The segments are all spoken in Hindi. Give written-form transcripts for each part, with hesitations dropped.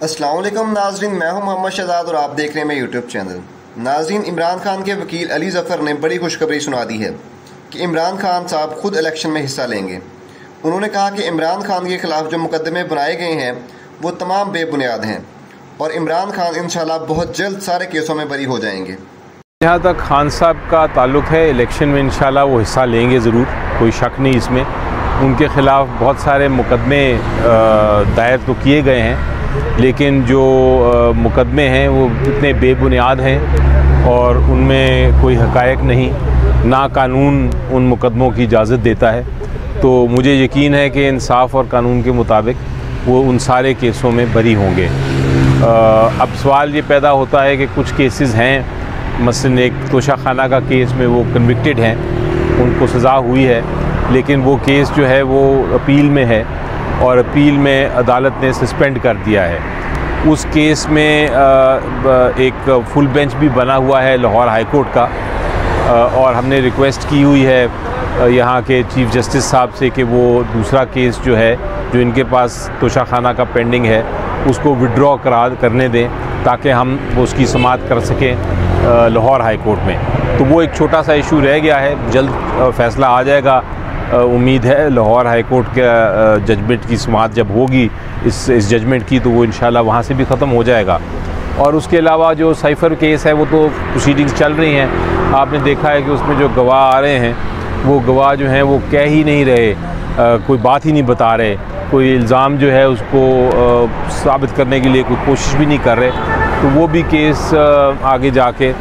अस्सलाम वालेकुम नाजरीन, मैं हूं मोहम्मद शहजाद और आप देख रहे हैं मेरा यूट्यूब चैनल। नाजरीन, इमरान खान के वकील अली ज़फ़र ने बड़ी खुशखबरी सुना दी है कि इमरान खान साहब खुद इलेक्शन में हिस्सा लेंगे। उन्होंने कहा कि इमरान खान के ख़िलाफ़ जो मुकदमे बनाए गए हैं वो तमाम बेबुनियाद हैं और इमरान खान इंशाल्लाह बहुत जल्द सारे केसों में बरी हो जाएंगे। जहाँ तक खान साहब का ताल्लुक़ है, इलेक्शन में इंशाल्लाह वो हिस्सा लेंगे ज़रूर, कोई शक नहीं इसमें। उनके ख़िलाफ़ बहुत सारे मुकदमे दायर तो किए गए हैं, लेकिन जो मुकदमे हैं वो इतने बेबुनियाद हैं और उनमें कोई हक़ायक़ नहीं, ना कानून उन मुकदमों की इजाज़त देता है। तो मुझे यकीन है कि इंसाफ और कानून के मुताबिक वो उन सारे केसों में बरी होंगे। अब सवाल ये पैदा होता है कि कुछ केसेस हैं, मसलन एक तोशाखाना का केस में वो कन्विक्टेड हैं, उनको सज़ा हुई है, लेकिन वो केस जो है वो अपील में है और अपील में अदालत ने सस्पेंड कर दिया है। उस केस में एक फुल बेंच भी बना हुआ है लाहौर हाई कोर्ट का, और हमने रिक्वेस्ट की हुई है यहाँ के चीफ़ जस्टिस साहब से कि वो दूसरा केस जो है, जो इनके पास तोशाखाना का पेंडिंग है, उसको विड्रॉ करने दें ताकि हम उसकी समाअत कर सकें लाहौर हाई कोर्ट में। तो वो एक छोटा सा इशू रह गया है, जल्द फ़ैसला आ जाएगा। उम्मीद है लाहौर हाई कोर्ट के जजमेंट की समाअत जब होगी इस जजमेंट की, तो वो इंशाल्लाह वहाँ से भी ख़त्म हो जाएगा। और उसके अलावा जो साइफ़र केस है वो तो प्रोसीडिंग्स चल रही हैं। आपने देखा है कि उसमें जो गवाह आ रहे हैं वो गवाह जो हैं वो कह ही नहीं रहे, कोई बात ही नहीं बता रहे, कोई इल्ज़ाम जो है उसको साबित करने के लिए कोई कोशिश भी नहीं कर रहे। तो वो भी केस आगे जाके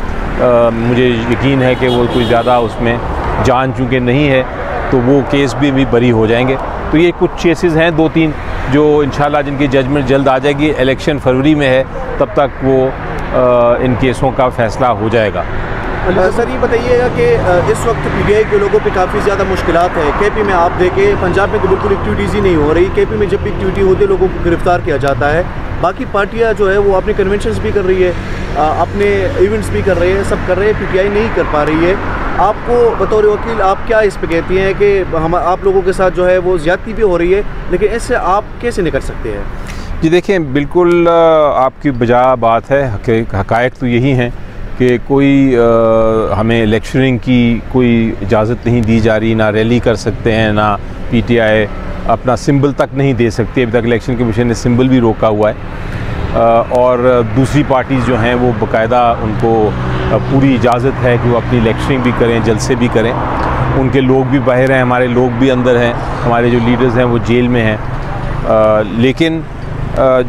मुझे यकीन है कि वो कोई ज़्यादा उसमें जान चूँकि नहीं है, तो वो केस भी बरी हो जाएंगे। तो ये कुछ केसेस हैं 2-3 जो इंशाल्लाह जिनकी जजमेंट जल्द आ जाएगी। इलेक्शन फरवरी में है, तब तक वो इन केसों का फ़ैसला हो जाएगा। सर ये बताइएगा कि इस वक्त पीटीआई के लोगों पे काफ़ी ज़्यादा मुश्किलात है। केपी में आप देखें, पंजाब में तो बिल्कुल एक्टिविटीज़ ही नहीं हो रही। केपी में जब भी एक्टिविटी होती है लोगों को गिरफ़्तार किया जाता है। बाकी पार्टियां जो है वो अपने कन्वेंशंस भी कर रही है, अपने इवेंट्स भी कर रहे हैं, सब कर रहे हैं, पीटीआई नहीं कर पा रही है। आपको बतौर वकील आप क्या इस पे कहती हैं कि हम आप लोगों के साथ जो है वो ज़्यादती भी हो रही है, लेकिन इससे आप कैसे निकल सकते हैं? जी देखें, बिल्कुल आपकी बजा बात है। हक़ायक़ तो यही हैं कि कोई हमें इलेक्शनिंग की कोई इजाज़त नहीं दी जा रही, ना रैली कर सकते हैं, ना पीटीआई अपना सिंबल तक नहीं दे सकती। अभी तक इलेक्शन कमीशन ने सिंबल भी रोका हुआ है, और दूसरी पार्टीज़ जो हैं वो बाकायदा उनको पूरी इजाज़त है कि वो अपनी इलेक्शनिंग भी करें, जलसे भी करें। उनके लोग भी बाहर हैं, हमारे लोग भी अंदर हैं, हमारे जो लीडर्स हैं वो जेल में हैं। लेकिन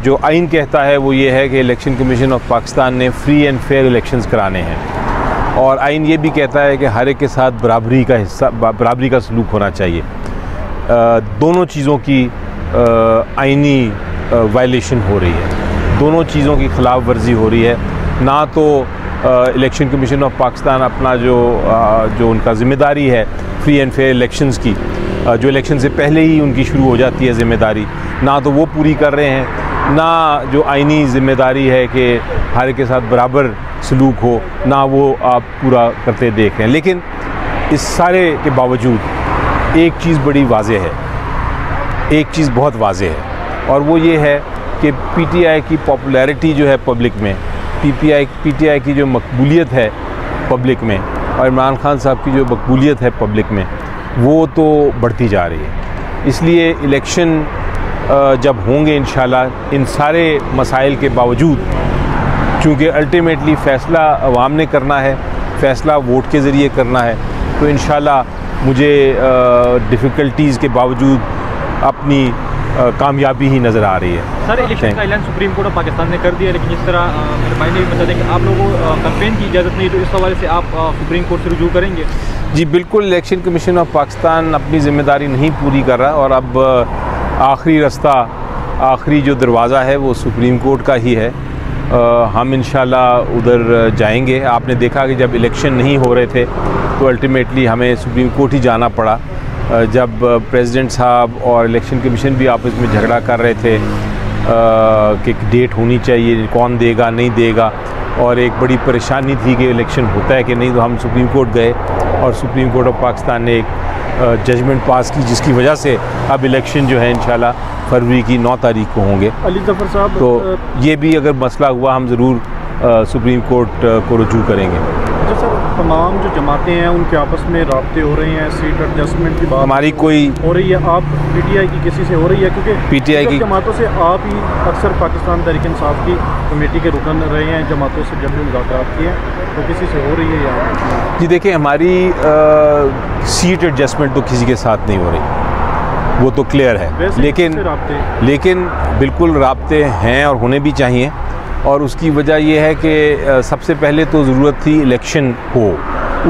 जो आइन कहता है वो ये है कि इलेक्शन कमीशन ऑफ पाकिस्तान ने फ्री एंड फेयर इलेक्शंस कराने हैं, और आइन ये भी कहता है कि हर एक के साथ बराबरी का सलूक होना चाहिए। दोनों चीज़ों की आइनी वायलेशन हो रही है, दोनों चीज़ों की ख़िलाफ़ वर्जी हो रही है। ना तो इलेक्शन कमीशन ऑफ पाकिस्तान अपना जो उनका ज़िम्मेदारी है फ्री एंड फेयर इलेक्शंस की, जो इलेक्शन से पहले ही उनकी शुरू हो जाती है ज़िम्मेदारी, ना तो वो पूरी कर रहे हैं, ना जो आइनी ज़िम्मेदारी है कि हर एक के साथ बराबर सलूक हो, ना वो आप पूरा करते देख रहे हैं। लेकिन इस सारे के बावजूद एक चीज़ बड़ी वाज़ेह है, एक चीज़ बहुत वाज़ेह है, और वो ये है कि पीटीआई की पॉपुलैरिटी जो है पब्लिक में, पीटीआई की जो मकबूलियत है पब्लिक में, और इमरान खान साहब की जो मकबूलियत है पब्लिक में, वो तो बढ़ती जा रही है। इसलिए इलेक्शन जब होंगे इंशाल्लाह, इन सारे मसाइल के बावजूद, चूँकि अल्टीमेटली फ़ैसला अवाम ने करना है, फ़ैसला वोट के ज़रिए करना है, तो इंशाल्लाह मुझे डिफ़िकल्टीज़ के बावजूद अपनी कामयाबी ही नज़र आ रही है। सर, इलेक्शन का ऐलान सुप्रीम कोर्ट ऑफ पाकिस्तान ने कर दिया, लेकिन जिस तरह मेरे भाई ने भी बता दें कि आप लोगों को कैंपेन की इजाज़त नहीं, तो इस हवाले से आप सुप्रीम कोर्ट से रुजू करेंगे? जी बिल्कुल, इलेक्शन कमीशन ऑफ पाकिस्तान अपनी ज़िम्मेदारी नहीं पूरी कर रहा, और अब आखिरी रास्ता, आखिरी जो दरवाज़ा है वो सुप्रीम कोर्ट का ही है। हम इंशाल्लाह उधर जाएंगे। आपने देखा कि जब इलेक्शन नहीं हो रहे थे तो अल्टीमेटली हमें सुप्रीम कोर्ट ही जाना पड़ा। जब प्रेसिडेंट साहब और इलेक्शन कमीशन भी आपस में झगड़ा कर रहे थे कि डेट होनी चाहिए, कौन देगा नहीं देगा, और एक बड़ी परेशानी थी कि इलेक्शन होता है कि नहीं, तो हम सुप्रीम कोर्ट गए और सुप्रीम कोर्ट ऑफ पाकिस्तान ने एक जजमेंट पास की, जिसकी वजह से अब इलेक्शन जो है इंशाल्लाह फरवरी की 9 तारीख को होंगे। अली ज़फ़र साहब, तो ये भी अगर मसला हुआ हम ज़रूर सुप्रीम कोर्ट को रुजू करेंगे। अच्छा सर, तमाम जो जमातें हैं उनके आपस में राब्ते हो रहे हैं, सीट एडजस्टमेंट की बात हमारी कोई हो रही है, आप पीटीआई की किसी से हो रही है? क्योंकि पीटीआई की जमातों से आप ही अक्सर पाकिस्तान तहरीक इंसाफ की कमेटी के रुकन रहे हैं, जमातों से जब भी मुलाकात की है तो किसी से हो रही है या? जी देखिए, हमारी सीट एडजस्टमेंट तो किसी के साथ नहीं हो रही, वो तो क्लियर है, लेकिन बिल्कुल राब्ते हैं और होने भी चाहिए। और उसकी वजह ये है कि सबसे पहले तो ज़रूरत थी इलेक्शन हो,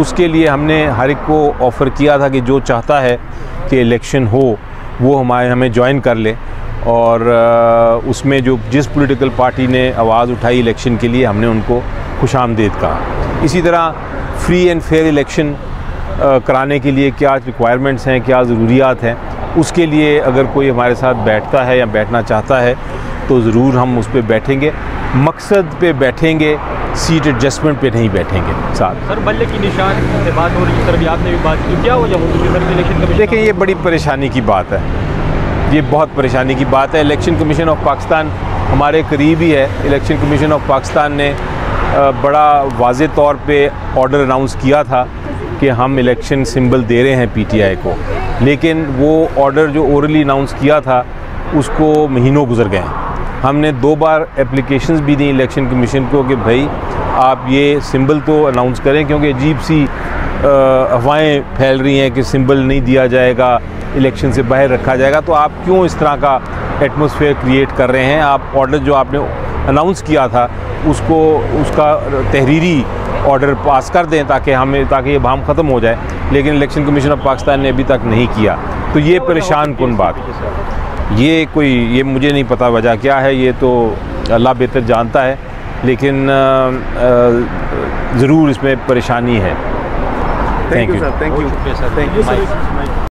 उसके लिए हमने हर एक को ऑफ़र किया था कि जो चाहता है कि इलेक्शन हो वो हमें ज्वाइन कर ले। और उसमें जो जिस पॉलिटिकल पार्टी ने आवाज़ उठाई इलेक्शन के लिए, हमने उनको खुशामदीद कहा। इसी तरह फ्री एंड फेयर इलेक्शन कराने के लिए क्या रिक्वायरमेंट्स हैं, क्या ज़रूरियात हैं, उसके लिए अगर कोई हमारे साथ बैठता है या बैठना चाहता है तो ज़रूर हम उस पर बैठेंगे। मकसद पे बैठेंगे, सीट एडजस्टमेंट पे नहीं बैठेंगे साथ। सर, बल्ले की निशान से बात हो रही है, सर भी आपने भी बात की, क्या वजह होगी सर इलेक्शन कमीशन? देखिए, ये बड़ी परेशानी की बात है, ये बहुत परेशानी की बात है। इलेक्शन कमीशन ऑफ पाकिस्तान हमारे करीब ही है। इलेक्शन कमीशन ऑफ पाकिस्तान ने बड़ा वाज़े तौर पे ऑर्डर अनाउंस किया था कि हम इलेक्शन सिंबल दे रहे हैं पीटीआई को, लेकिन वो ऑर्डर जो ओरली अनाउंस किया था उसको महीनों गुजर गए। हमने 2 बार एप्लीकेशंस भी दी इलेक्शन कमीशन को कि भाई आप ये सिंबल तो अनाउंस करें, क्योंकि अजीब सी अफवाहें फैल रही हैं कि सिंबल नहीं दिया जाएगा, इलेक्शन से बाहर रखा जाएगा। तो आप क्यों इस तरह का एटमॉस्फेयर क्रिएट कर रहे हैं? आप ऑर्डर जो आपने अनाउंस किया था उसका तहरीरी ऑर्डर पास कर दें ताकि ये बहम ख़त्म हो जाए। लेकिन इलेक्शन कमीशन ऑफ पाकिस्तान ने अभी तक नहीं किया। तो ये परेशान कुन बात, ये मुझे नहीं पता वजह क्या है, ये तो अल्लाह बेहतर जानता है, लेकिन ज़रूर इसमें परेशानी है। Thank you sir, thank you sir.